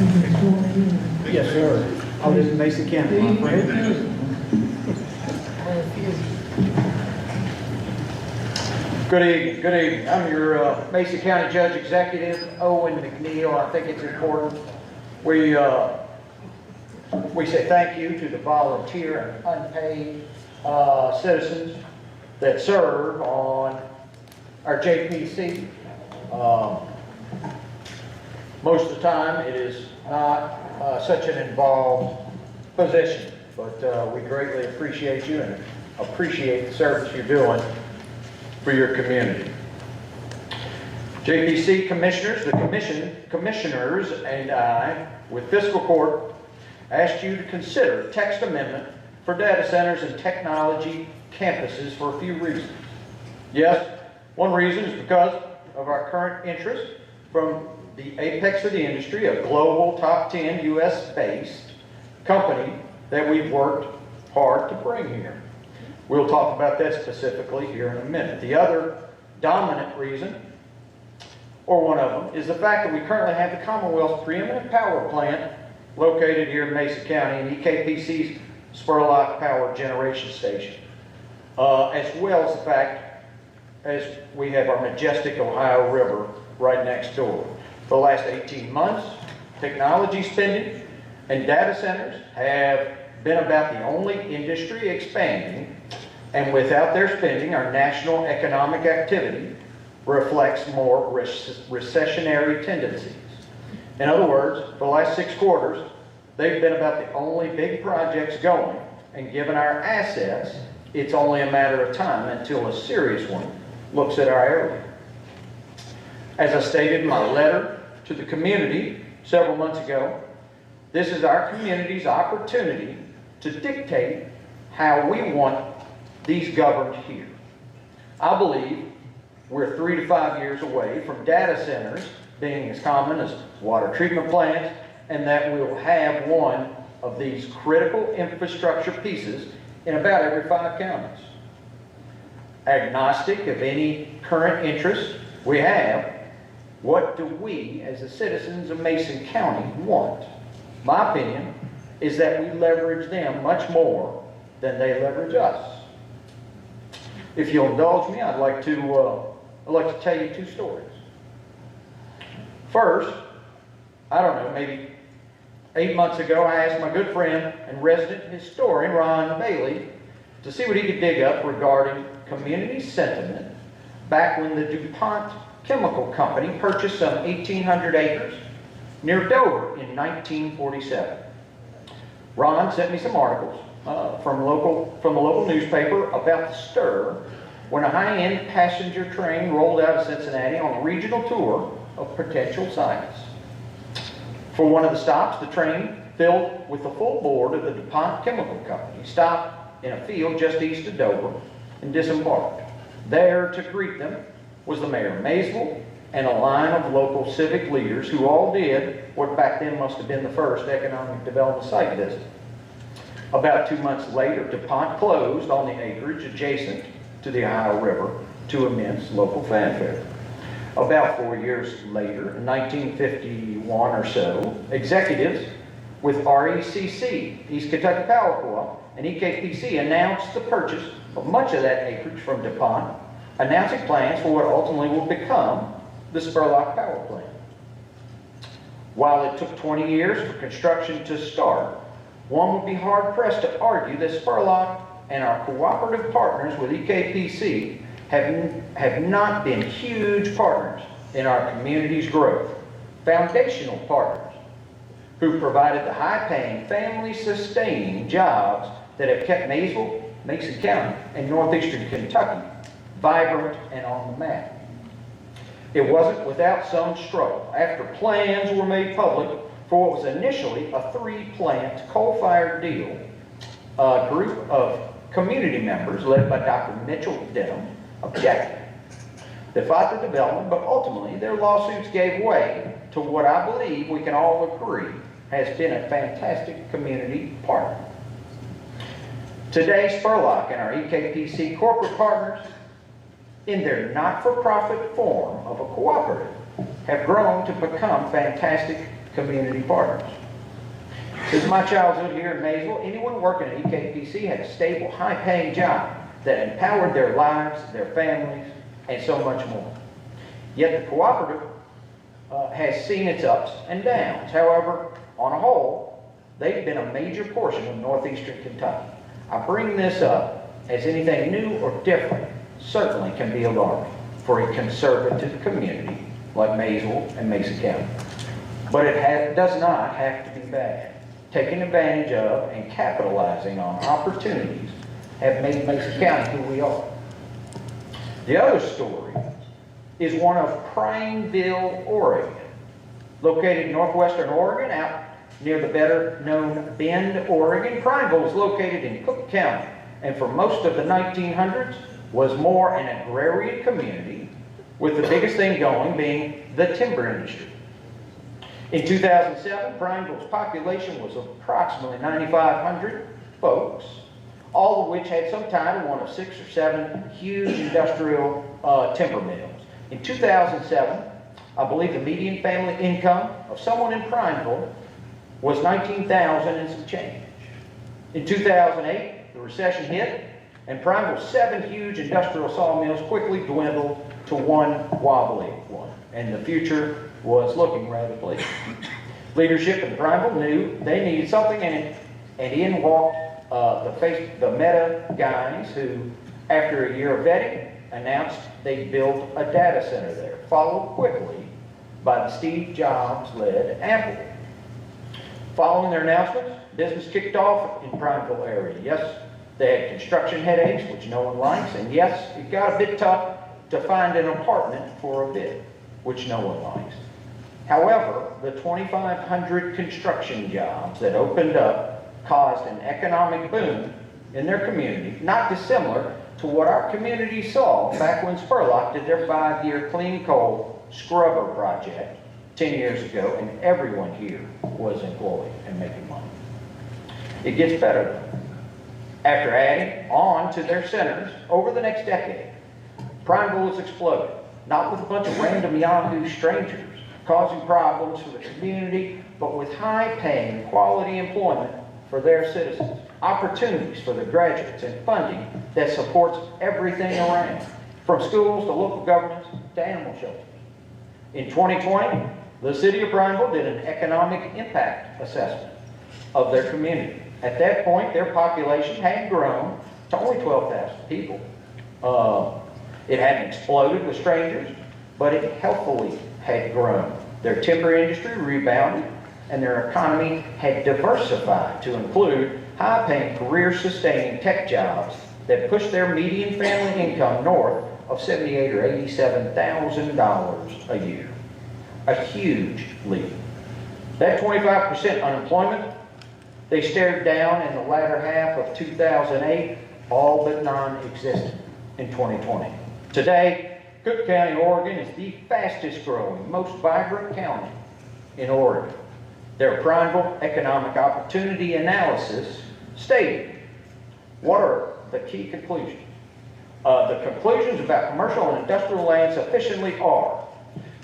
Yes, sir. I live in Mason County, my friend. Good evening, good evening. I'm your Mason County Judge Executive, Owen McNeill. I think it's important we say thank you to the volunteer and unpaid citizens that serve on our JPC. Most of the time it is not such an involved position, but we greatly appreciate you and appreciate the service you're doing for your community. JPC commissioners, the commissioners and I, with Fiscal Court, asked you to consider a text amendment for data centers and technology campuses for a few reasons. Yes, one reason is because of our current interest from the apex of the industry, a global top 10 US-based company that we've worked hard to bring here. We'll talk about that specifically here in a minute. The other dominant reason, or one of them, is the fact that we currently have the Commonwealth's preeminent power plant located here in Mason County and EKPC's Spurlock Power Generation Station, as well as the fact as we have our majestic Ohio River right next door. For the last 18 months, technology spending and data centers have been about the only industry expanding, and without their spending, our national economic activity reflects more recessionary tendencies. In other words, for the last 6 quarters, they've been about the only big projects going, and given our assets, it's only a matter of time until a serious one looks at our area. As I stated in my letter to the community several months ago, this is our community's opportunity to dictate how we want these governed here. I believe we're 3 to 5 years away from data centers being as common as water treatment plants, and that we'll have one of these critical infrastructure pieces in about every 5 counties. Agnostic of any current interest we have, what do we as the citizens of Mason County want? My opinion is that we leverage them much more than they leverage us. If you'll indulge me, I'd like to tell you 2 stories. First, I don't know, maybe 8 months ago, I asked my good friend and resident historian, Ron Bailey, to see what he could dig up regarding community sentiment back when the DuPont Chemical Company purchased some 1,800 acres near Dover in 1947. Ron sent me some articles from the local newspaper about the stir when a high-end passenger train rolled out of Cincinnati on a regional tour of potential sites. For one of the stops, the train, filled with the full board of the DuPont Chemical Company, stopped in a field just east of Dover and disembarked. There to greet them was the mayor of Maysville and a line of local civic leaders who all did what back then must have been the first economic development site visit. About 2 months later, DuPont closed on the acreage adjacent to the Ohio River to immense local fanfare. About 4 years later, in 1951 or so, executives with RECC, East Kentucky Power Co-op, and EKPC announced the purchase of much of that acreage from DuPont, announcing plans for what ultimately will become the Spurlock Power Plant. While it took 20 years for construction to start, one would be hard-pressed to argue that Spurlock and our cooperative partners with EKPC have not been huge partners in our community's growth, foundational partners who provided the high-paying, family-sustaining jobs that have kept Maysville, Mason County, and northeastern Kentucky vibrant and on the map. It wasn't without some struggle. After plans were made public for what was initially a 3-plant coal-fired deal, a group of community members led by Dr. Mitchell Denham objected. They fought the development, but ultimately their lawsuits gave way to what I believe we can all agree has been a fantastic community partner. Today, Spurlock and our EKPC corporate partners, in their not-for-profit form of a cooperative, have grown to become fantastic community partners. Since my childhood here in Maysville, anyone working at EKPC had a stable, high-paying job that empowered their lives, their families, and so much more. Yet the cooperative has seen its ups and downs. However, on a whole, they've been a major portion of northeastern Kentucky. I bring this up as anything new or different certainly can be alarming for a conservative community like Maysville and Mason County. But it does not have to be bad. Taking advantage of and capitalizing on opportunities have made Mason County who we are. The other story is one of Prineville, Oregon. Located in northwestern Oregon, out near the better-known Bend, Oregon, Prineville is located in Cook County, and for most of the 1900s was more an agrarian community, with the biggest thing going being the timber industry. In 2007, Prineville's population was approximately 9,500 folks, all of which had some tie to one of 6 or 7 huge industrial timber mills. In 2007, I believe the median family income of someone in Prineville was $19,000 and some change. In 2008, the recession hit, and Prineville's 7 huge industrial sawmills quickly dwindled to one wobbly one, and the future was looking rather bleak. Leadership in Prineville knew they needed something, and in walked the Meta guys who, after a year of vetting, announced they'd build a data center there, followed quickly by the Steve Jobs-led Apple. Following their announcements, business kicked off in Prineville area. Yes, they had construction headaches, which no one likes, and yes, it got a bit tough to find an apartment for a bit, which no one likes. However, the 2,500 construction jobs that opened up caused an economic boom in their community, not dissimilar to what our community saw back when Spurlock did their 5-year clean coal scrubber project 10 years ago, and everyone here was employed and making money. It gets better though. After adding on to their centers over the next decade, Prineville has exploded, not with a bunch of random Yahoo strangers causing problems for the community, but with high-paying, quality employment for their citizens, opportunities for the graduates, and funding that supports everything around, from schools to local governments to animal shelters. In 2020, the city of Prineville did an economic impact assessment of their community. At that point, their population had grown to only 12,000 people. It hadn't exploded with strangers, but it healthily had grown. Their timber industry rebounded, and their economy had diversified to include high-paying, career-sustaining tech jobs that pushed their median family income north of $78,000 or $87,000 a year. A huge leap. That 25% unemployment they stared down in the latter half of 2008, all but non-existent in 2020. Today, Cook County, Oregon is the fastest growing, most vibrant county in Oregon. Their Prineville Economic Opportunity Analysis stated, what are the key conclusions? The conclusions about commercial and industrial land sufficiently are,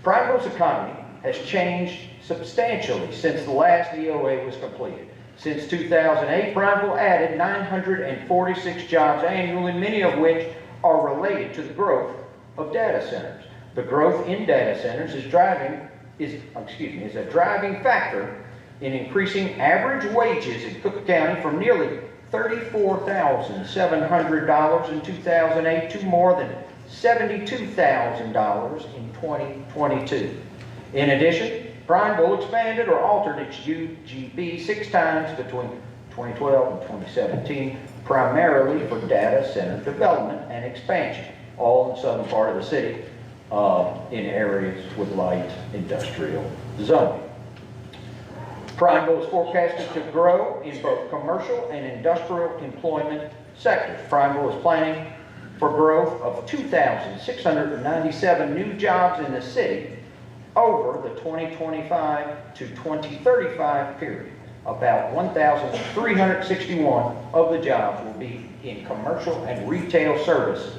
Prineville's economy has changed substantially since the last EOA was completed. Since 2008, Prineville added 946 jobs annually, many of which are related to the growth of data centers. The growth in data centers is a driving factor in increasing average wages in Cook County from nearly $34,700 in 2008 to more than $72,000 in 2022. In addition, Prineville expanded or altered its UGB 6 times between 2012 and 2017, primarily for data center development and expansion, all in the southern part of the city, in areas with light industrial zoning. Prineville is forecasted to grow in both commercial and industrial employment sectors. Prineville is planning for growth of 2,697 new jobs in the city over the 2025 to 2035 period. About 1,361 of the jobs will be in commercial and retail services.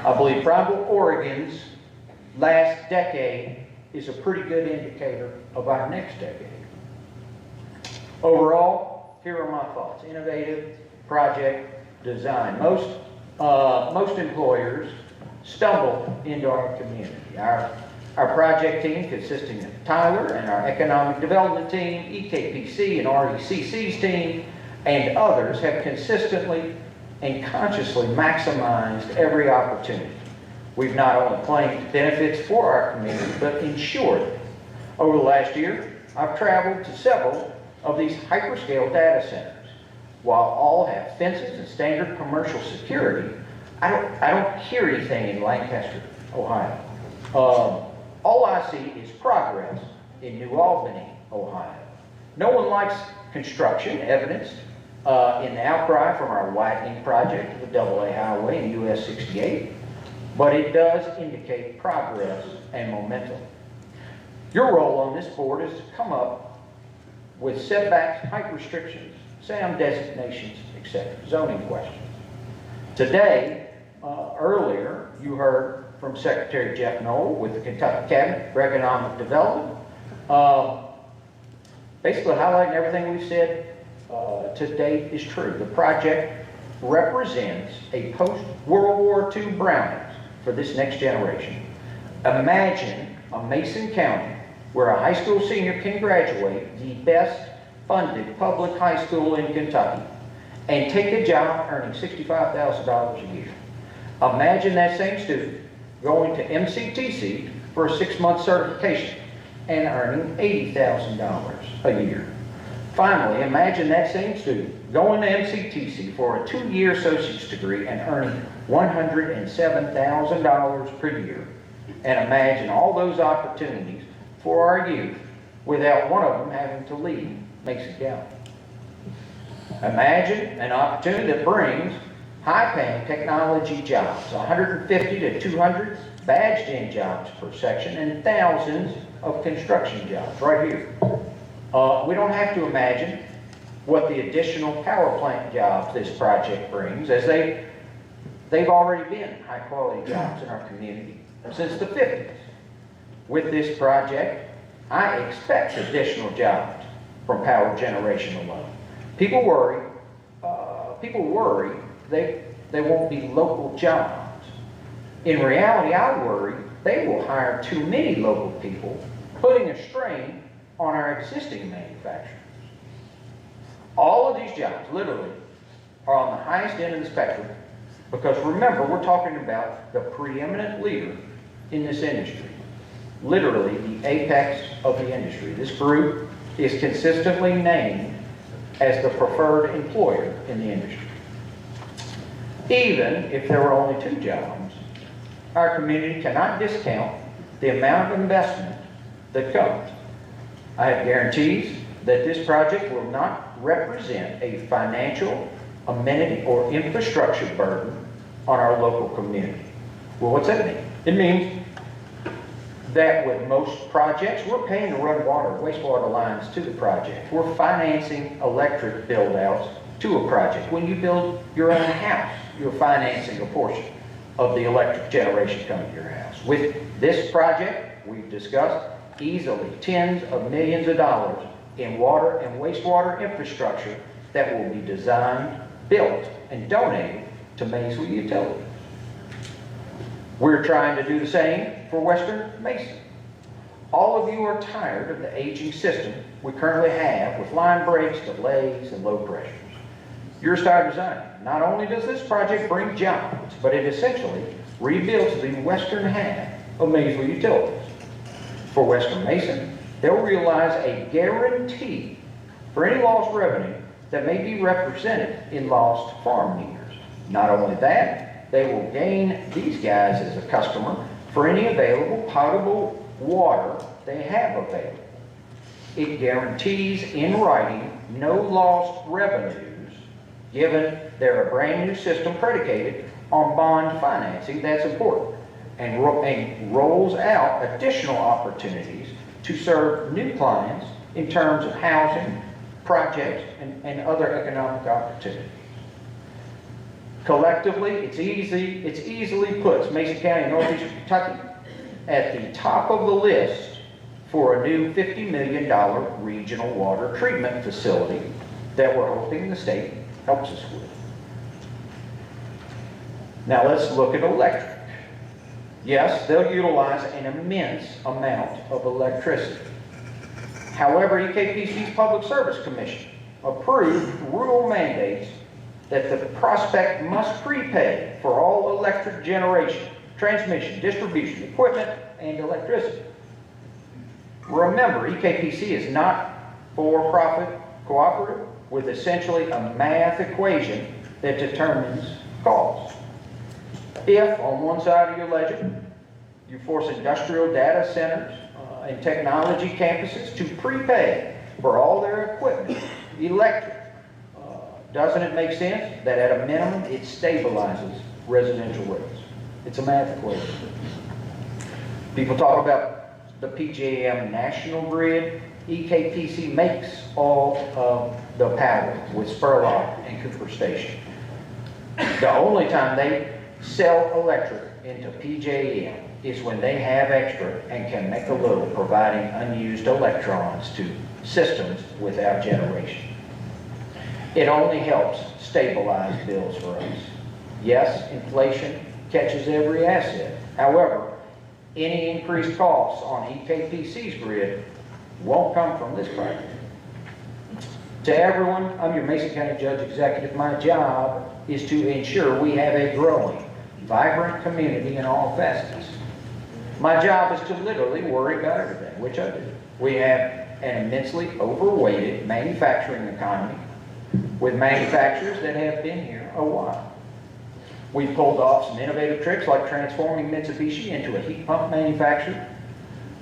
I believe Prineville, Oregon's last decade is a pretty good indicator of our next decade. Overall, here are my thoughts. Innovative project design. Most employers stumble into our community. Our project team, consisting of Tyler and our economic development team, EKPC and RECC's team, and others, have consistently and consciously maximized every opportunity. We've not only claimed benefits for our community, but ensured it. Over the last year, I've traveled to several of these hyperscale data centers. While all have fences and standard commercial security, I don't hear anything in Lancaster, Ohio. All I see is progress in New Albany, Ohio. No one likes construction, evidenced in the outcry from our widening project of the AA highway in US 68, but it does indicate progress and momentum. Your role on this board is to come up with setbacks, height restrictions, sound designations, etc., zoning questions. Today, earlier, you heard from Secretary Jeff Knoll with the Kentucky Cabinet for Economic Development, basically highlighting everything we've said to date is true. The project represents a post-World War II Browning for this next generation. Imagine a Mason County where a high school senior can graduate the best funded public high school in Kentucky and take a job earning $65,000 a year. Imagine that same student going to MCTC for a 6-month certification and earning $80,000 a year. Finally, imagine that same student going to MCTC for a 2-year associate's degree and earning $107,000 per year. And imagine all those opportunities for our youth without one of them having to leave Mason County. Imagine an opportunity that brings high-paying technology jobs, 150 to 200 badged-in jobs per section, and thousands of construction jobs right here. We don't have to imagine what the additional power plant jobs this project brings, as they've already been high-quality jobs in our community since the 50s. With this project, I expect additional jobs from power generation alone. People worry they won't be local jobs. In reality, I worry they will hire too many local people, putting a strain on our existing manufacturers. All of these jobs, literally, are on the highest end of the spectrum, because remember, we're talking about the preeminent leader in this industry. Literally, the apex of the industry. This group is consistently named as the preferred employer in the industry. Even if there were only 2 jobs, our community cannot discount the amount of investment that comes. I have guarantees that this project will not represent a financial, amenity, or infrastructure burden on our local community. Well, what's that mean? It means that with most projects, we're paying to run water, wastewater lines to the project. We're financing electric build-outs to a project. When you build your own house, you're financing a portion of the electric generation coming to your house. With this project, we've discussed easily tens of millions of dollars in water and wastewater infrastructure that will be designed, built, and donated to Maysville Utilities. We're trying to do the same for Western Mason. All of you are tired of the aging system we currently have with line breaks, delays, and low pressures. You're tired of designing. Not only does this project bring jobs, but it essentially rebuilds the western half of Maysville Utilities. For Western Mason, they'll realize a guarantee for any lost revenue that may be represented in lost farm meters. Not only that, they will gain these guys as a customer for any available potable water they have available. It guarantees in writing no lost revenues, given they're a brand new system predicated on bond financing. That's important, and rolls out additional opportunities to serve new clients in terms of housing, projects, and other economic opportunities. Collectively, it easily puts Mason County, Northeastern Kentucky, at the top of the list for a new $50 million regional water treatment facility that we're hoping the state helps us with. Now let's look at electric. Yes, they'll utilize an immense amount of electricity. However, EKPC's Public Service Commission approved rule mandates that the prospect must prepay for all electric generation, transmission, distribution, equipment, and electricity. Remember, EKPC is not for-profit cooperative with essentially a math equation that determines cost. If, on one side of your ledger, you force industrial data centers and technology campuses to prepay for all their equipment, electric, doesn't it make sense that at a minimum it stabilizes residential rates? It's a math equation. People talk about the PJM national grid. EKPC makes all of the power with Spurlock and Cooper Station. The only time they sell electric into PJM is when they have extra and can make a little, providing unused electrons to systems without generation. It only helps stabilize bills for us. Yes, inflation catches every asset. However, any increased costs on EKPC's grid won't come from this project. To everyone, I'm your Mason County Judge Executive. My job is to ensure we have a growing, vibrant community in all facets. My job is to literally worry about everything, which I do. We have an immensely overweighted manufacturing economy with manufacturers that have been here a while. We've pulled off some innovative tricks like transforming Mitsubishi into a heat pump manufacturer,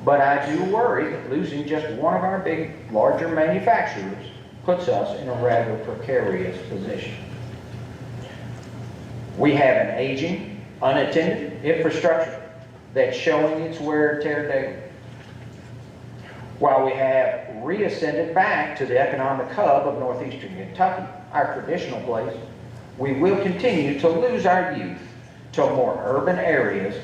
but I do worry that losing just one of our big, larger manufacturers puts us in a rather precarious position. We have an aging, unattended infrastructure that's showing its wear and tear daily. While we have reascended back to the economic hub of northeastern Kentucky, our traditional place, we will continue to lose our youth to more urban areas,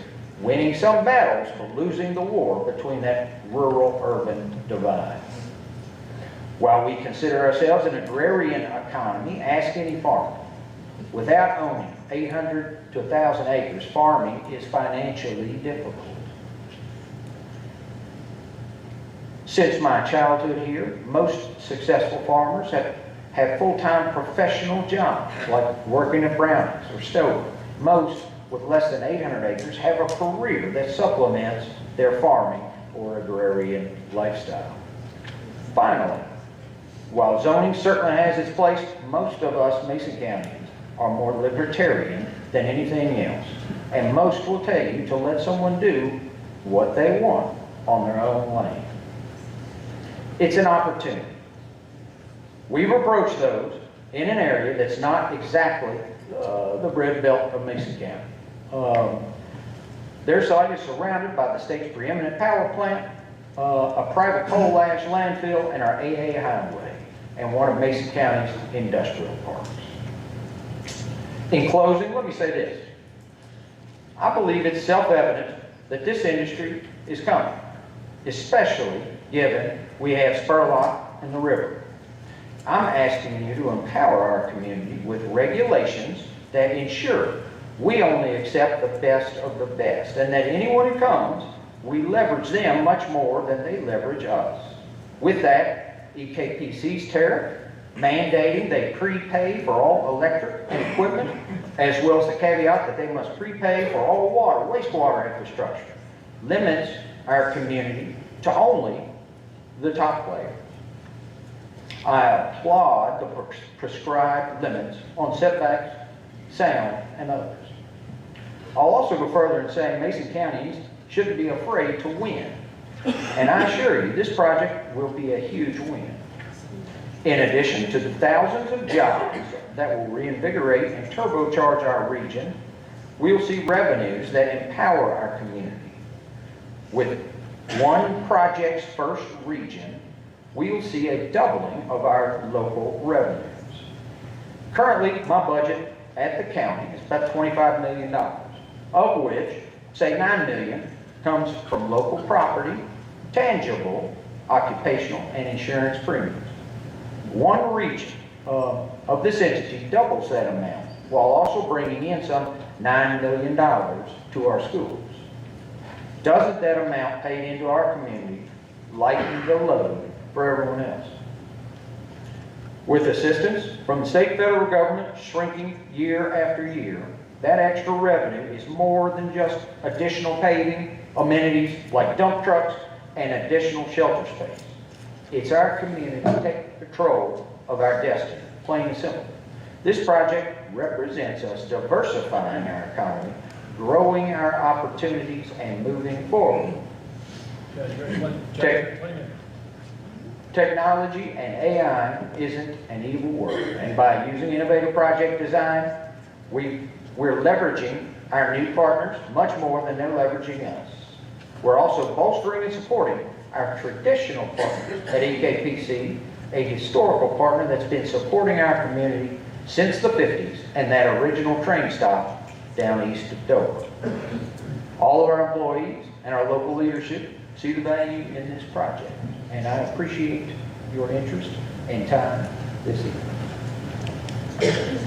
winning some battles but losing the war between that rural-urban divide. While we consider ourselves an agrarian economy, ask any farmer. Without owning 800 to 1,000 acres, farming is financially difficult. Since my childhood here, most successful farmers have full-time professional jobs, like working at Brownings or Stover. Most with less than 800 acres have a career that supplements their farming or agrarian lifestyle. Finally, while zoning certainly has its place, most of us Mason Countians are more libertarian than anything else, and most will tell you to let someone do what they want on their own land. It's an opportunity. We've approached those in an area that's not exactly the bread belt of Mason County. Their site is surrounded by the state's preeminent power plant, a private coal ash landfill, and our AA highway, and one of Mason County's industrial parks. In closing, let me say this. I believe it's self-evident that this industry is coming, especially given we have Spurlock and the river. I'm asking you to empower our community with regulations that ensure we only accept the best of the best, and that anyone who comes, we leverage them much more than they leverage us. With that, EKPC's tariff mandating they prepay for all electric and equipment, as well as the caveat that they must prepay for all water, wastewater infrastructure, limits our community to only the top players. I applaud the prescribed limits on setbacks, sound, and others. I'll also go further in saying Mason counties shouldn't be afraid to win. And I assure you, this project will be a huge win. In addition to the thousands of jobs that will reinvigorate and turbocharge our region, we'll see revenues that empower our community. With one project's first region, we will see a doubling of our local revenues. Currently, my budget at the county is about $25 million, of which, say $9 million, comes from local property tangible occupational and insurance premiums. One region of this entity doubles that amount while also bringing in some $9 million to our schools. Doesn't that amount paid into our community lighten the load for everyone else? With assistance from the state and federal government shrinking year after year, that extra revenue is more than just additional paving, amenities like dump trucks, and additional shelter space. It's our community taking control of our destiny, plain and simple. This project represents us diversifying our economy, growing our opportunities, and moving forward. Technology and AI isn't an evil word, and by using innovative project design, we're leveraging our new partners much more than they're leveraging us. We're also bolstering and supporting our traditional partners at EKPC, a historical partner that's been supporting our community since the 50s and that original train stop down east of Dover. All of our employees and our local leadership see the value in this project, and I appreciate your interest and time this evening.